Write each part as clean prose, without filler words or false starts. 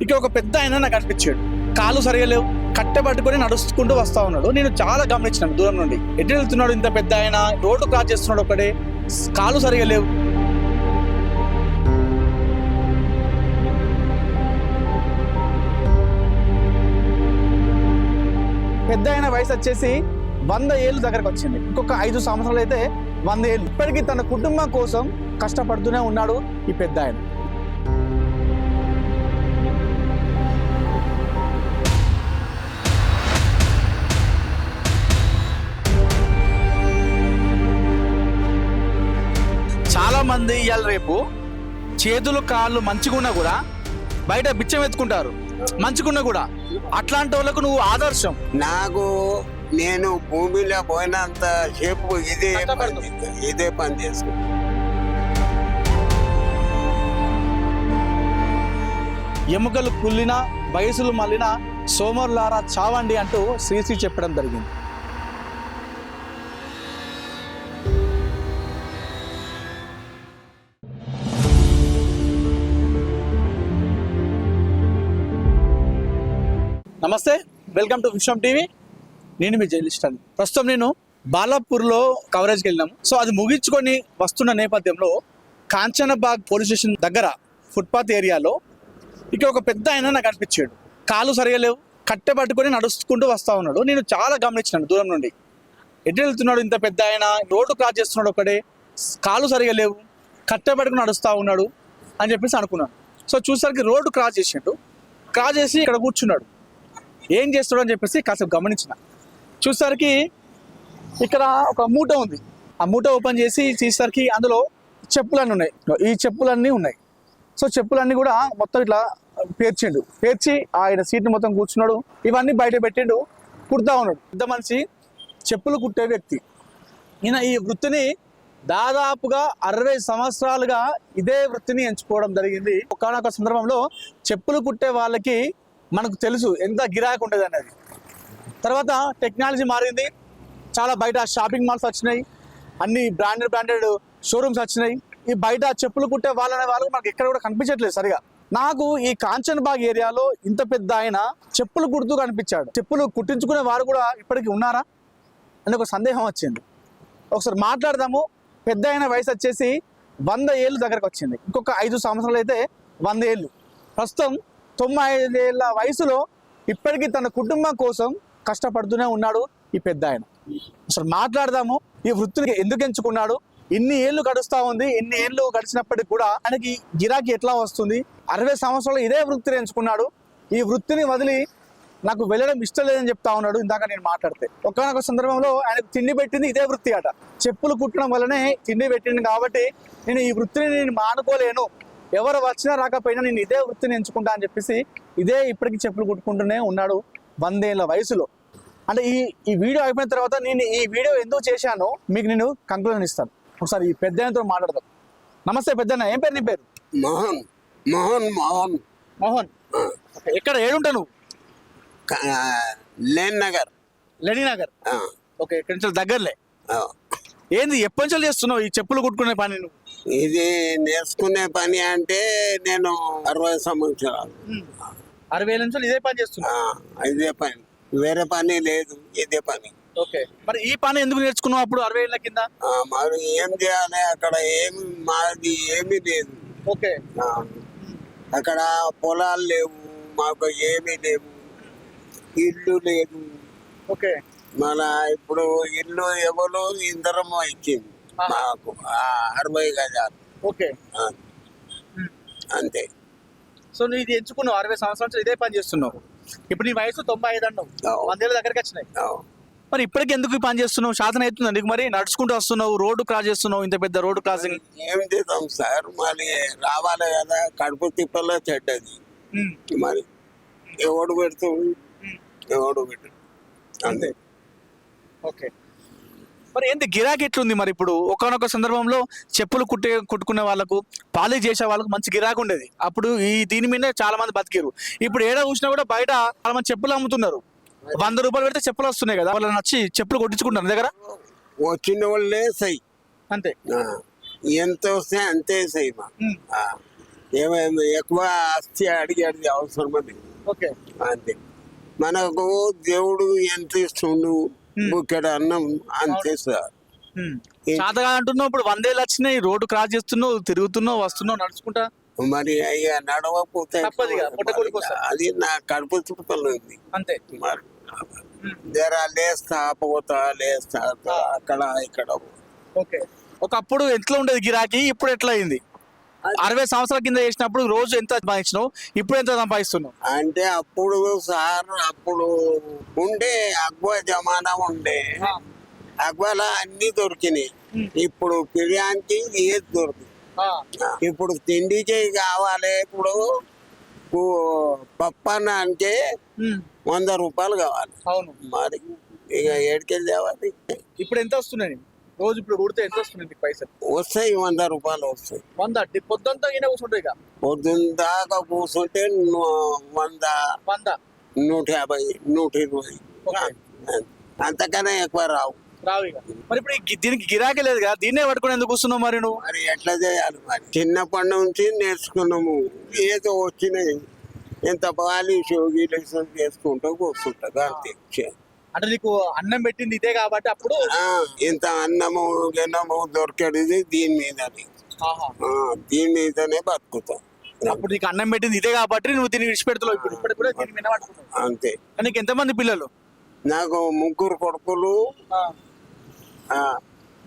ఇక్కడ ఒక పెద్ద ఆయన నాకు అనిపించాడు. కాలు సరిగా లేవు, కట్టె పట్టుకొని నడుచుకుంటూ వస్తా ఉన్నాడు. నేను చాలా గమనించినాను దూరం నుండి. ఎటు వెళ్తున్నాడు ఇంత పెద్ద ఆయన, రోడ్డు క్రాస్ చేస్తున్నాడు, ఒకడే కాలు సరిగా లేవు. పెద్ద ఆయన వయసు వచ్చేసి 100 ఏళ్ళు దగ్గరకు వచ్చింది. ఇంకొక 5 సంవత్సరాలు అయితే 100 ఏళ్ళు. ఇప్పటికీ తన కుటుంబం కోసం కష్టపడుతూనే ఉన్నాడు ఈ పెద్ద ఆయన. చాలా మంది ఇవాళ రేపు చేతులు కాళ్ళు మంచిగున్నా కూడా బయట బిచ్చం ఎత్తుకుంటారు, మంచిగున్నా కూడా. అట్లాంటి వాళ్ళకు నువ్వు ఆదర్శం. నాకు నేను భూమిలో పోయినంత సేపు ఇదే పని చేసుకుంటా. ఎముకలు కుళ్ళినా వయసులు మళ్ళినా సోమరులారా చావండి అంటూ శ్రీశ్రీ చెప్పడం జరిగింది. నమస్తే, వెల్కమ్ టు విశ్వం టీవీ. నేను మీ జర్నలిస్ట్. ప్రస్తుతం నేను బాలాపూర్లో కవరేజ్కి వెళ్ళినాము. సో అది ముగించుకొని వస్తున్న నేపథ్యంలో కాంచనబాగ్ పోలీస్ స్టేషన్ దగ్గర ఫుట్పాత్ ఏరియాలో ఇక్కడ ఒక పెద్ద ఆయన నాకు అనిపించాడు. కాలు సరిగా లేవు, కట్టె పట్టుకొని నడుచుకుంటూ వస్తూ ఉన్నాడు. నేను చాలా గమనించినాను దూరం నుండి. ఎటు వెళ్తున్నాడు ఇంత పెద్ద ఆయన, రోడ్డు క్రాస్ చేస్తున్నాడు, ఒకడే కాలు సరిగా లేవు, కట్టె పట్టుకుని నడుస్తూ ఉన్నాడు అని చెప్పేసి అనుకున్నాను. సో చూసరికి రోడ్డు క్రాస్ చేసిండు. క్రాస్ చేసి ఇక్కడ కూర్చున్నాడు. ఏం చేస్తాడు అని చెప్పేసి కాసేపు గమనించిన. చూసేసరికి ఇక్కడ ఒక మూట ఉంది. ఆ మూట ఓపెన్ చేసి చూసేసరికి అందులో చెప్పులన్నీ ఉన్నాయి. ఈ చెప్పులన్నీ ఉన్నాయి. సో చెప్పులన్నీ కూడా మొత్తం ఇట్లా పేర్చిండు. పేర్చి ఆయన సీట్ని మొత్తం కూర్చున్నాడు. ఇవన్నీ బయట పెట్టిండు, కుడతా ఉన్నాడు. పెద్ద మనిషి, చెప్పులు కుట్టే వ్యక్తి. ఈయన ఈ వృత్తిని దాదాపుగా 60 సంవత్సరాలుగా ఇదే వృత్తిని ఎంచుకోవడం జరిగింది. ఒకనొక సందర్భంలో చెప్పులు కుట్టే వాళ్ళకి మనకు తెలుసు ఎంత గిరాకీ ఉంటుంది అనేది. తర్వాత టెక్నాలజీ మారింది, చాలా బయట షాపింగ్ మాల్స్ వచ్చినాయి, అన్ని బ్రాండెడ్ షోరూమ్స్ వచ్చినాయి. ఈ బయట చెప్పులు కుట్టే వాళ్ళనే వాళ్ళు మనకు ఎక్కడ కూడా కనిపించట్లేదు సరిగా. నాకు ఈ కాంచన్బాగ్ ఏరియాలో ఇంత పెద్ద ఆయన చెప్పులు కుడుతూ కనిపించాడు. చెప్పులు కుట్టించుకునే వారు కూడా ఇప్పటికీ ఉన్నారా అని ఒక సందేహం వచ్చింది. ఒకసారి మాట్లాడదాము. పెద్ద ఆయన వయసు వచ్చేసి 100 ఏళ్ళు దగ్గరకు వచ్చింది. ఇంకొక 5 సంవత్సరాలు అయితే 100 ఏళ్ళు. ప్రస్తుతం 95 ఏళ్ళ వయసులో ఇప్పటికీ తన కుటుంబం కోసం కష్టపడుతూనే ఉన్నాడు ఈ పెద్ద ఆయన. అసలు మాట్లాడదాము. ఈ వృత్తిని ఎందుకు ఎంచుకున్నాడు, ఇన్ని ఏళ్ళు గడుస్తూ ఉంది, ఇన్ని ఏళ్ళు గడిచినప్పటికి కూడా ఆయనకి గిరాకీ ఎట్లా వస్తుంది, 60 సంవత్సరాలు ఇదే వృత్తిని ఎంచుకున్నాడు. ఈ వృత్తిని వదిలి నాకు వెళ్ళడం ఇష్టం లేదని చెప్తా ఉన్నాడు ఇందాక నేను మాట్లాడితే. ఒకనొక సందర్భంలో ఆయనకు తిండి పెట్టింది ఇదే వృత్తి అట. చెప్పులు కుట్టడం వల్లనే తిండి పెట్టింది కాబట్టి నేను ఈ వృత్తిని నేను మానుకోలేను, ఎవరు వచ్చినా రాకపోయినా నేను ఇదే వృత్తిని ఎంచుకుంటా అని చెప్పేసి ఇదే ఇప్పటికీ చెప్పులు కుట్టుకుంటూనే ఉన్నాడు 100 ఏళ్ళ వయసులో. అంటే ఈ వీడియో అయిపోయిన తర్వాత నేను ఈ వీడియో ఎందుకు చేశానో మీకు నేను కంక్లూజన్ ఇస్తాను. ఒకసారి ఈ పెద్దతో మాట్లాడదాం. నమస్తే పెద్దన్న, ఏం పేరు నీ పేరు? మోహన్. మోహన్ మోహన్ మోహన్. ఎక్కడ ఏడుంటా నువ్వు? లెనిన్ నగర్. ఓకే, ఇక్కడ నుంచి దగ్గరలే. ఏంది ఎప్పటి నుంచి చేస్తున్నావు ఈ చెప్పులు కుట్టుకునే పని నువ్వు? ఇది నేర్చుకునే పని అంటే నేను 60 సంవత్సరాలు. 60 ఏళ్ళ నుంచి ఇదే పని చేస్తున్నా? ఇదే పని, వేరే పని లేదు, ఇదే పని. ఓకే, మరి ఈ పని ఎందుకు నేర్చుకున్నావు అప్పుడు 60 ఏళ్ళ కింద? మరి ఏం చేయాలి, అక్కడ ఏమి మాది ఏమీ లేదు. ఓకే, అక్కడ పొలాలు లేవు, మాకు ఏమీ లేవు, ఇల్లు లేదు. ఓకే, మన ఇప్పుడు ఇల్లు ఎవరు ఇందరము ఇచ్చింది మాకు 60 గజాలు. ఓకే, అంతే. సో నువ్వు ఇది ఎంచుకున్నావు, 60 సంవత్సరాలు ఇదే పని చేస్తున్నావు. ఇప్పుడు నీ వయసు 95 అన్నావు, 100 ఏళ్ళ దగ్గరికి వచ్చినాయి. మరి ఇప్పటికి ఎందుకు ఈ పని చేస్తున్నావు? శాతం అవుతుంది నీకు? మరి నడుచుకుంటూ వస్తున్నావు, రోడ్డు క్రాస్ చేస్తున్నావు, ఇంత పెద్ద రోడ్డు క్రాసింగ్. ఏం చేద్దాం సార్, మరి రావాలి కదా, కడుపు తిప్పలో చెడ్డది. మరి ఎవడు పెడుతుంది, ఎవడు పెట్టు, అంతే. ఓకే, మరి ఏంటి గిరాకీ ఎట్లుంది మరి? ఇప్పుడు ఒకనొక సందర్భంలో చెప్పులు కుట్టుకునే వాళ్ళకు, పాలిష్ చేసే వాళ్ళకు మంచి గిరాకీ ఉండేది. అప్పుడు దీని మీద చాలా మంది బతికారు. ఇప్పుడు ఏడా చూసినా కూడా బయట చాలా మంది చెప్పులు అమ్ముతున్నారు. 100 రూపాయలు పెడితే చెప్పులు వస్తున్నాయి కదా, వాళ్ళు నచ్చి చెప్పులు కొట్టించుకుంటారు దగ్గర. వచ్చిన వాళ్ళే సై అంతే, ఎంత వస్తే అంతే సై. ఏమేమి ఎక్కువ ఆస్తి అడిగేది అవసరం అది ఓకే. అంతే. మనకు దేవుడు ఎంత ఇస్తుండు బుక్కెడు అన్నం అంతే సార్. శాతగా అంటున్నావు, ఇప్పుడు 100 ఏళ్ళు వచ్చినాయి, రోడ్డు క్రాస్ చేస్తున్నావు, తిరుగుతున్నావు, వస్తున్నావు నడుచుకుంటా. మరి అయ్యా నడవకపోతే తప్పదు ఇక, పుట్టగొడుగు వస్తుంది. అది నా కడుపు చుట్టుపక్కల ఉంది. అంతే. మరి జర లేస్తా అక్కడ ఇక్కడ. ఓకే. ఒకప్పుడు ఎట్లా ఉండేది గిరాకీ, ఇప్పుడు ఎట్లా అయింది? 60 సంవత్సరాల కింద చేసినప్పుడు రోజు ఎంత సంపాదించినావు, ఇప్పుడు ఎంత సంపాదిస్తున్నావు? అంటే అప్పుడు సార్ అప్పుడు ఉండే అక్బా జమానా ఉండే, అక్బాలో అన్ని దొరికినాయి. ఇప్పుడు బిర్యానీకి ఏది దొరుకుతుంది. ఇప్పుడు తిండికి కావాలి. ఇప్పుడు పప్పన్న అంటే 100 రూపాయలు కావాలి. అవును. మరి ఇక ఏడుకెళ్ళి తేవాలి. ఇప్పుడు ఎంత వస్తున్నాయి రోజు? ఇప్పుడు కుడితే ఎంత వస్తున్నాయి పైసలు? వస్తాయి 100 రూపాయలు వస్తాయి. 100 పొద్దుంతా ఈయన కూర్చుంటాయి ఇక. పొద్దున్న దాకా కూర్చుంటే 100, 150, 120 అంతకన్నా ఎక్కువ రావు. రావు ఇక. మరి ఇప్పుడు దీనికి గిరాకీ లేదు కదా, దీన్నే పట్టుకుని ఎందుకు కూర్చున్నావు మరి నువ్వు? మరి ఎట్లా చేయాలి? మరి చిన్నప్పటి నుంచి నేర్చుకున్నాము. ఏదో వచ్చినాయి ఎంత పాలిష్ గీలేషన్ చేసుకుంటూ కూర్చుంటా అంతే. అంటే నీకు అన్నం పెట్టింది ఇదే కాబట్టి అప్పుడు ఇంత అన్నము గిన్నము దొరికేది దీని మీదనే. దీని మీదనే బతుకుతాం. అప్పుడు నీకు అన్నం పెట్టింది ఇదే కాబట్టి నువ్వు దీన్ని విడిచిపెడతావు. ఇప్పుడు ఇప్పటికి కూడా దీని మీద పట్టుకుంటావు అంతే. నీకు ఎంతమంది పిల్లలు? నాకు 3 కొడుకులు.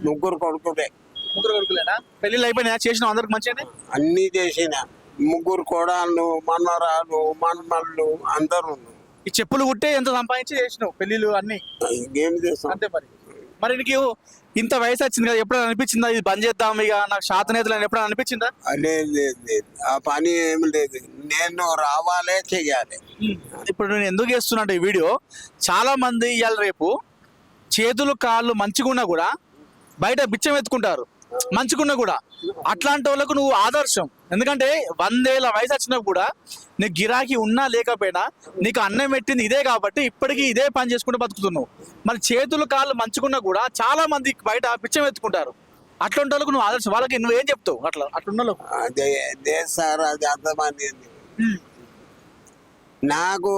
3 కొడుకులే. 3 కొడుకులేనా? పెళ్ళిళ్ళు అయిపోయినా? చేసిన అందరికి మంచిగానే? అన్ని చేసిన. 3 కోడళ్ళు, మనవరాలు, మనమళ్ళు అందరూ. ఈ చెప్పులు కుట్టే ఎంత సంపాదించి చేసినావు పెళ్ళిళ్ళు అన్ని? ఏం చేస్తాం అంతే. మరి నీకు ఇంత వయసు వచ్చింది కదా, ఎప్పుడైనా అనిపించిందా ఇది బంద్ చేద్దాం ఇక నాకు శాతనేతలు అని ఎప్పుడైనా అనిపించిందా? లేదు. ఆ పని ఏమి లేదు. నేను రావాలే చెయ్యాలి. ఇప్పుడు నేను ఎందుకు చేస్తున్నా ఈ వీడియో, చాలా మంది ఇవాళ రేపు చేతులు కాళ్ళు మంచిగున్నా కూడా బయట బిచ్చం ఎత్తుకుంటారు, మంచిగున్నా కూడా. అట్లాంటి వాళ్ళకు నువ్వు ఆదర్శం. ఎందుకంటే 100 ఏళ్ళ వయసు వచ్చినా కూడా నీకు గిరాకీ ఉన్నా లేకపోయినా నీకు అన్నం పెట్టింది ఇదే కాబట్టి ఇప్పటికీ ఇదే పని చేసుకుంటూ బతుకుతున్నావు. మరి చేతులు కాళ్ళు మంచుకున్నా కూడా చాలా మంది బయట బిచ్చం ఎత్తుకుంటారు. అట్లాంటి వాళ్ళకు నువ్వు ఆదర్శం. వాళ్ళకి నువ్వేం చెప్తావు అట్లున్న? అదే సార్, అది అర్థమైంది నాకు.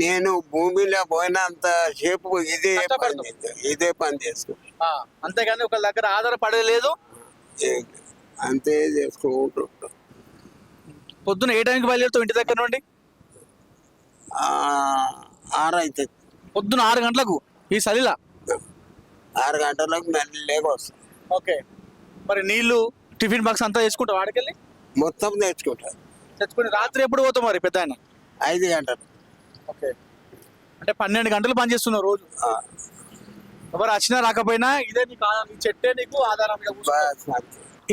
నేను భూమిలో పోయినంత సేపు ఇదే పని చేసుకుంటా. అంతేగాని ఒకళ్ళ దగ్గర ఆధారపడలేదు. అంతే చేసుకుంటుంటా. పొద్దున ఏ టైంకి బయలుదేరుతావు ఇంటి దగ్గర నుండి? 6 అవుతుంది. పొద్దున 6 గంటలకు ఈ సలిలా? 6 గంటలకు మెల్లగా వస్తాం. ఓకే. మరి నీళ్లు టిఫిన్ బాక్స్ అంతా వేసుకుంటావు ఆడకెళ్ళి? మొత్తం తెచ్చుకుంటా. తెచ్చుకుని రాత్రి ఎప్పుడు పోతావు మరి పెద్ద ఆయన? 5 గంటలు. ఓకే. అంటే 12 గంటలు పని చేస్తున్నావు రోజు. ఎవరు వచ్చినా రాకపోయినా ఇదే నీకు ఆధారం, ఈ చెట్టే నీకు ఆధారం.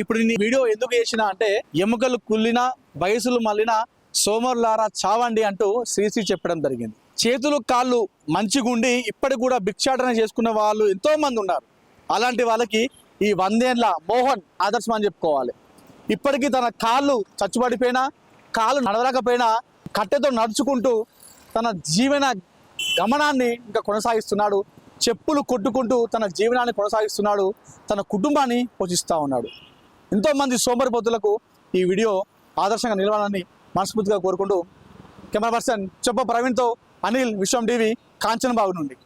ఇప్పుడు నీ వీడియో ఎందుకు చేసినా అంటే, ఎముకలు కుళ్ళిన వయసులు మళ్ళిన సోమరులారా చావండి అంటూ శ్రీశ్రీ చెప్పడం జరిగింది. చేతులు కాళ్ళు మంచిగుండి ఇప్పటికి కూడా భిక్షాటన చేసుకున్న వాళ్ళు ఎంతో మంది ఉన్నారు. అలాంటి వాళ్ళకి ఈ 100 ఏళ్ళ మోహన్ ఆదర్శం అని చెప్పుకోవాలి. ఇప్పటికీ తన కాళ్ళు చచ్చుబడిపోయినా, కాళ్ళు నడవలేకపోయినా కట్టెతో నడుచుకుంటూ తన జీవన గమనాన్ని ఇంకా కొనసాగిస్తున్నాడు. చెప్పులు కొట్టుకుంటూ తన జీవనాన్ని కొనసాగిస్తున్నాడు. తన కుటుంబాన్ని పోషిస్తూ ఉన్నాడు. ఎంతోమంది సోమరిపోతులకు ఈ వీడియో ఆదర్శంగా నిలవాలని మనస్ఫూర్తిగా కోరుకుంటూ కెమెరా పర్సన్ చెప్ప ప్రవీణ్తో అనిల్, విశ్వం టీవీ, కాంచనబాగు నుండి.